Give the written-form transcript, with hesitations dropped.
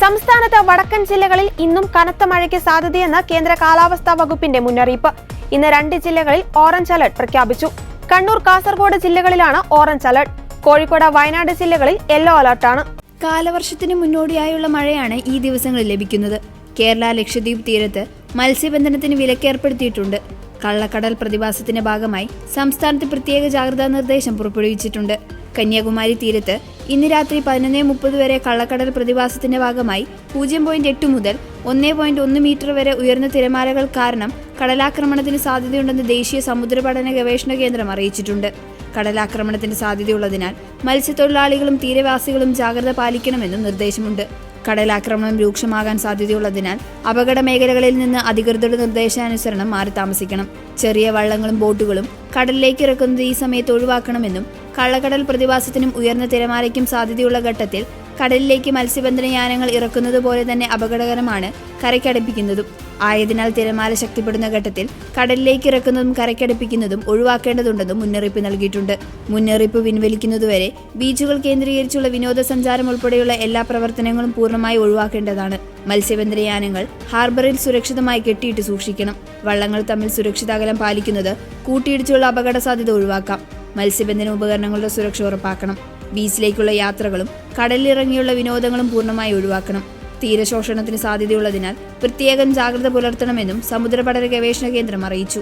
സംസ്ഥാനത്ത് വടക്കൻ ജില്ലകളിൽ ഇന്നും കനത്ത മഴയ്ക്ക് സാധ്യതയെന്ന് കേന്ദ്ര കാലാവസ്ഥാ വകുപ്പിന്റെ മുന്നറിയിപ്പ്. ഇന്ന് 2 ജില്ലകളിൽ ഓറഞ്ച് അലർട്ട് പ്രഖ്യാപിച്ചു. കണ്ണൂർ, കാസർഗോഡ് ജില്ലകളിലാണ് ഓറഞ്ച് അലർട്ട്. കോഴിക്കോട്, വയനാട് ജില്ലകളിൽ യെല്ലോ അലർട്ടാണ്. കാലവർഷത്തിന് മുന്നോടിയായുള്ള മഴയാണ് ഈ ദിവസങ്ങളിൽ ലഭിക്കുന്നത്. കേരള, ലക്ഷദ്വീപ് തീരത്ത് മത്സ്യബന്ധനത്തിന് വിലക്കേർപ്പെടുത്തിയിട്ടുണ്ട്. കള്ളക്കടൽ പ്രതിഭാസത്തിന്റെ ഭാഗമായി സംസ്ഥാനത്ത് പ്രത്യേക ജാഗ്രതാ നിർദ്ദേശം പുറപ്പെടുവിച്ചിട്ടുണ്ട്. കന്യാകുമാരി തീരത്ത് ഇന്ന് രാത്രി 11:30 വരെ കള്ളക്കടൽ പ്രതിഭാസത്തിന്റെ ഭാഗമായി 0.8 മുതൽ 1.1 മീറ്റർ വരെ ഉയർന്ന തിരമാലകൾ കാരണം കടലാക്രമണത്തിന് സാധ്യതയുണ്ടെന്ന് ദേശീയ സമുദ്ര പഠന ഗവേഷണ കേന്ദ്രം അറിയിച്ചിട്ടുണ്ട്. കടലാക്രമണത്തിന് സാധ്യതയുള്ളതിനാൽ മത്സ്യത്തൊഴിലാളികളും തീരവാസികളും ജാഗ്രത പാലിക്കണമെന്നും നിർദ്ദേശമുണ്ട്. കടലാക്രമണം രൂക്ഷമാകാൻ സാധ്യതയുള്ളതിനാൽ അപകട മേഖലകളിൽ നിന്ന് അധികൃതരുടെ നിർദ്ദേശാനുസരണം മാറി താമസിക്കണം. ചെറിയ വള്ളങ്ങളും ബോട്ടുകളും കടലിലേക്ക് ഇറക്കുന്നത് ഈ സമയത്ത് ഒഴിവാക്കണമെന്നും കള്ളക്കടൽ പ്രതിഭാസത്തിനും ഉയർന്ന തിരമാലയ്ക്കും സാധ്യതയുള്ള ഘട്ടത്തിൽ കടലിലേക്ക് മത്സ്യബന്ധന യാനങ്ങൾ ഇറക്കുന്നത് പോലെ തന്നെ അപകടകരമാണ് കരയ്ക്കടുപ്പിക്കുന്നതും. ആയതിനാൽ തിരമാല ശക്തിപ്പെടുന്ന ഘട്ടത്തിൽ കടലിലേക്ക് ഇറക്കുന്നതും കരയ്ക്കടുപ്പിക്കുന്നതും ഒഴിവാക്കേണ്ടതുണ്ടെന്നും മുന്നറിയിപ്പ് നൽകിയിട്ടുണ്ട്. മുന്നറിയിപ്പ് പിൻവലിക്കുന്നതുവരെ ബീച്ചുകൾ കേന്ദ്രീകരിച്ചുള്ള വിനോദസഞ്ചാരം ഉൾപ്പെടെയുള്ള എല്ലാ പ്രവർത്തനങ്ങളും പൂർണ്ണമായി ഒഴിവാക്കേണ്ടതാണ്. മത്സ്യബന്ധന യാനങ്ങൾ ഹാർബറിൽ സുരക്ഷിതമായി കെട്ടിയിട്ട് സൂക്ഷിക്കണം. വള്ളങ്ങൾ തമ്മിൽ സുരക്ഷിത അകലം പാലിക്കുന്നത് കൂട്ടിയിടിച്ചുള്ള അപകട സാധ്യത ഒഴിവാക്കാം. മത്സ്യബന്ധന ഉപകരണങ്ങളുടെ സുരക്ഷ ഉറപ്പാക്കണം. ബീച്ചിലേക്കുള്ള യാത്രകളും കടലിലിറങ്ങിയുള്ള വിനോദങ്ങളും പൂർണ്ണമായി ഒഴിവാക്കണം. തീരശോഷണത്തിന് സാധ്യതയുള്ളതിനാൽ പ്രത്യേകം ജാഗ്രത പുലർത്തണമെന്നും സമുദ്ര പഠന ഗവേഷണ കേന്ദ്രം അറിയിച്ചു.